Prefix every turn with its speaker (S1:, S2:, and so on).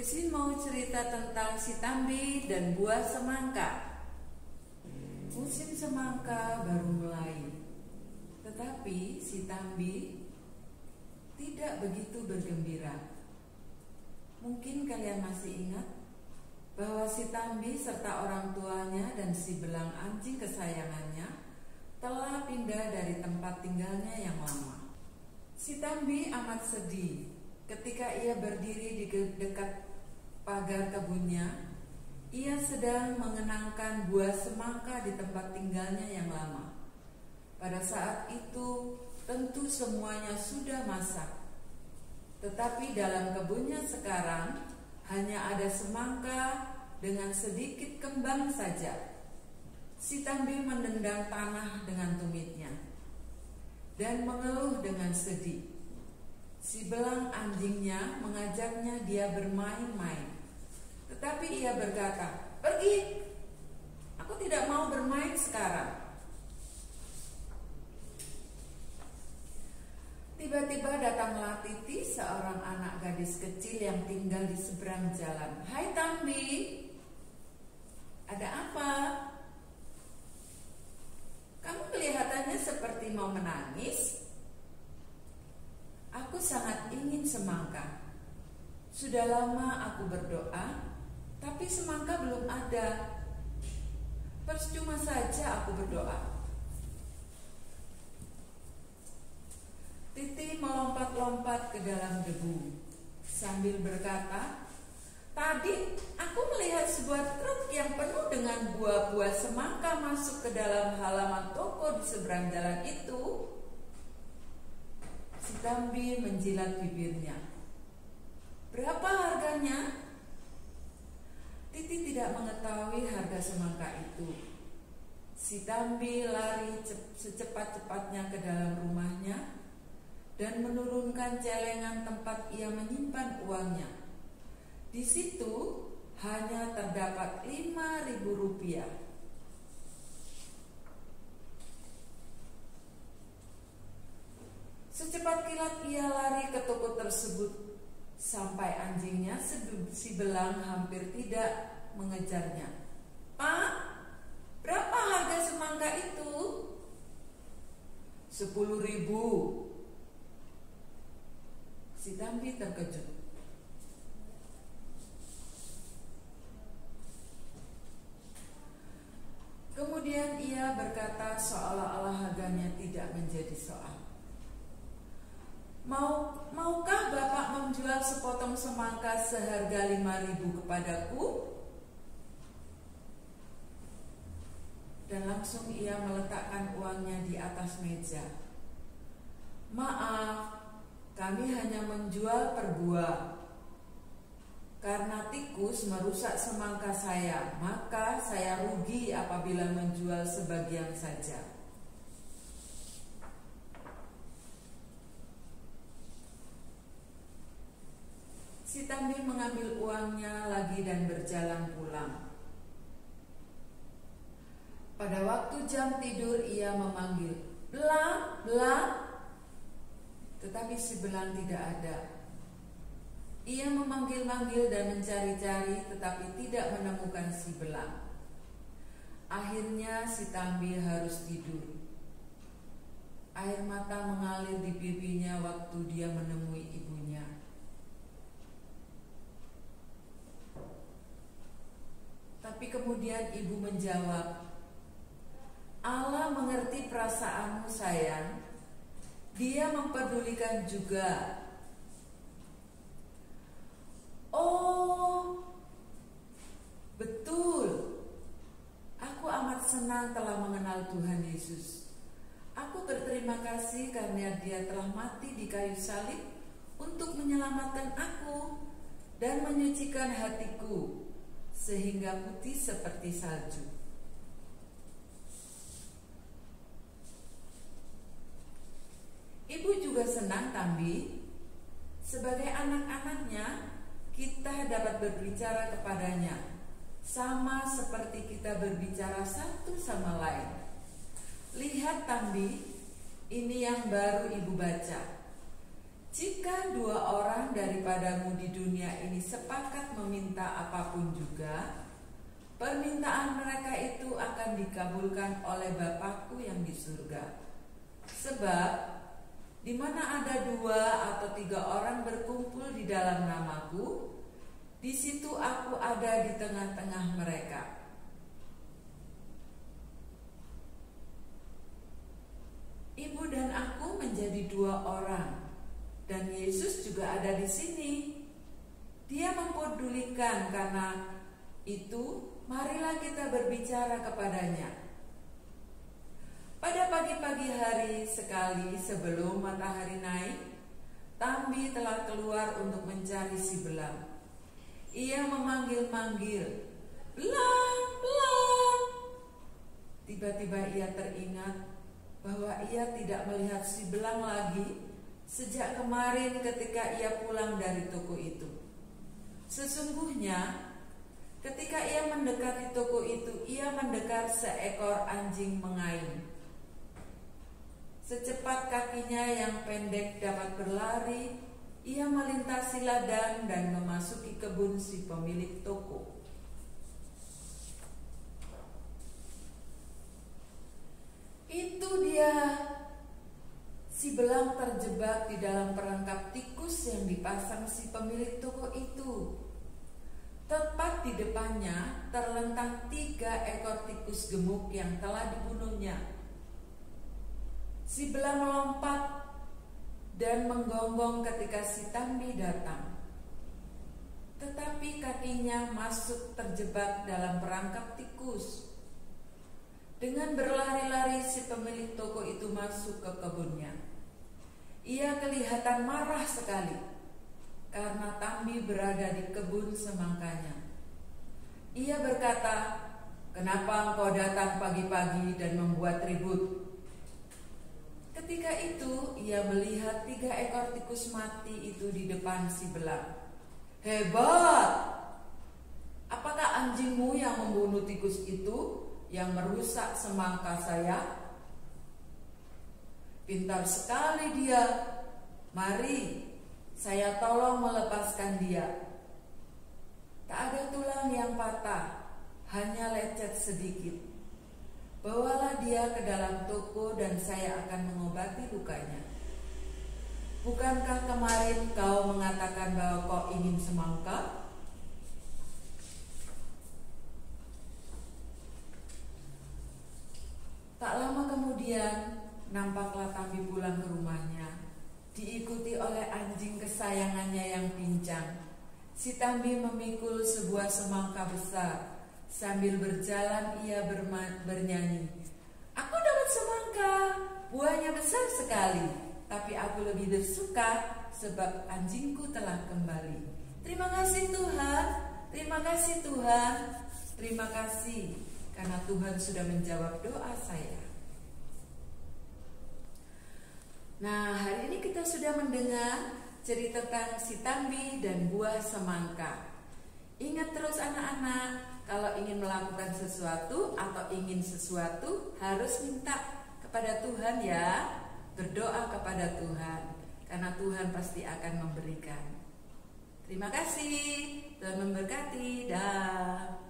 S1: Sisi mau cerita tentang si Tambi dan buah semangka. Musim semangka baru mulai, tetapi si Tambi tidak begitu bergembira. Mungkin kalian masih ingat bahwa si Tambi serta orang tuanya dan si belang anjing kesayangannya telah pindah dari tempat tinggalnya yang lama. Si Tambi amat sedih ketika ia berdiri di dekat pagar kebunnya. Ia sedang mengenangkan buah semangka di tempat tinggalnya yang lama. Pada saat itu tentu semuanya sudah masak, tetapi dalam kebunnya sekarang hanya ada semangka dengan sedikit kembang saja. Si Tambi menendang tanah dengan tumitnya dan mengeluh dengan sedih. Si belang anjingnya mengajaknya dia bermain-main, tetapi ia berkata, "Pergi, aku tidak mau bermain sekarang." Tiba-tiba datanglah Titi, seorang anak gadis kecil yang tinggal di seberang jalan. "Hai Tambi, ada apa? Kamu kelihatannya seperti mau menangis." "Aku sangat ingin semangka. Sudah lama aku berdoa, tapi semangka belum ada. Percuma saja aku berdoa." Titi melompat-lompat ke dalam debu sambil berkata, "Tadi aku melihat sebuah truk yang penuh dengan buah-buah semangka masuk ke dalam halaman toko di seberang jalan itu." Si Tambi menjilat bibirnya. "Berapa harganya?" Titi tidak mengetahui harga semangka itu. Si Tambi lari secepat-cepatnya ke dalam rumahnya dan menurunkan celengan tempat ia menyimpan uangnya. Di situ hanya terdapat 5.000 rupiah. Secepat kilat ia lari ke toko tersebut sampai anjingnya si belang hampir tidak mengejarnya. "Pak, berapa harga semangka itu?" 10.000. Si Tambi terkejut. Kemudian ia berkata seolah-olah harganya tidak menjadi soal. Maukah Bapak menjual sepotong semangka seharga 5.000 kepadaku?" Dan langsung ia meletakkan uangnya di atas meja. "Maaf, kami hanya menjual per buah. Karena tikus merusak semangka saya, maka saya rugi apabila menjual sebagian saja." Si Tambi mengambil uangnya lagi dan berjalan pulang. Pada waktu jam tidur ia memanggil, "Belang, belang." Tetapi si belang tidak ada. Ia memanggil-manggil dan mencari-cari, tetapi tidak menemukan si belang. Akhirnya si Tambi harus tidur. Air mata mengalir di pipinya waktu dia menemui ibunya. Tapi kemudian ibu menjawab, "Allah mengerti perasaanmu sayang. Dia mempedulikan juga." "Oh, betul. Aku amat senang telah mengenal Tuhan Yesus. Aku berterima kasih karena Dia telah mati di kayu salib untuk menyelamatkan aku dan menyucikan hatiku sehingga putih seperti salju." Ibu juga senang Tambi. Sebagai anak-anaknya, kita dapat berbicara kepadanya sama seperti kita berbicara satu sama lain. "Lihat Tambi, ini yang baru ibu baca. Jika dua orang daripadamu di dunia ini sepakat meminta apapun juga, permintaan mereka itu akan dikabulkan oleh Bapakku yang di surga. Sebab di mana ada 2 atau 3 orang berkumpul di dalam namaku, di situ aku ada di tengah-tengah mereka. Ibu dan aku menjadi 2 orang. Dan Yesus juga ada di sini. Dia mempedulikan, karena itu marilah kita berbicara kepadanya. Pada pagi-pagi hari sekali sebelum matahari naik, Tambi telah keluar untuk mencari si belang. Ia memanggil-manggil, "Belang, belang!" Tiba-tiba ia teringat bahwa ia tidak melihat si belang lagi sejak kemarin ketika ia pulang dari toko itu. Sesungguhnya, ketika ia mendekati toko itu, ia mendengar seekor anjing mengayun. Secepat kakinya yang pendek dapat berlari, ia melintasi ladang dan memasuki kebun si pemilik toko. Itu dia. Si belang terjebak di dalam perangkap tikus yang dipasang si pemilik toko itu. Tepat di depannya terlentang 3 ekor tikus gemuk yang telah dibunuhnya. Si belang melompat dan menggonggong ketika si Tambi datang. Tetapi kakinya masuk terjebak dalam perangkap tikus. Dengan berlari-lari si pemilik toko itu masuk ke kebunnya. Ia kelihatan marah sekali karena Tambi berada di kebun semangkanya. Ia berkata, "Kenapa engkau datang pagi-pagi dan membuat ribut?" Ketika itu ia melihat 3 ekor tikus mati itu di depan si belang. "Hebat! Apakah anjingmu yang membunuh tikus itu yang merusak semangka saya?" "Pintar sekali dia. Mari, saya tolong melepaskan dia. Tak ada tulang yang patah, hanya lecet sedikit. Bawalah dia ke dalam toko dan saya akan mengobati lukanya. Bukankah kemarin kau mengatakan bahwa kau ingin semangka?" Tak lama kemudian nampaklah Tambi pulang ke rumahnya, diikuti oleh anjing kesayangannya yang pincang. Si Tambi memikul sebuah semangka besar. Sambil berjalan ia bernyanyi, "Aku dapat semangka, buahnya besar sekali, tapi aku lebih bersuka sebab anjingku telah kembali." Terima kasih Tuhan, terima kasih Tuhan, terima kasih karena Tuhan sudah menjawab doa saya. Nah, hari ini kita sudah mendengar cerita tentang si Tambi dan buah semangka. Ingat terus anak-anak, kalau ingin melakukan sesuatu atau ingin sesuatu harus minta kepada Tuhan ya. Berdoa kepada Tuhan, karena Tuhan pasti akan memberikan. Terima kasih, Tuhan memberkati. Dah.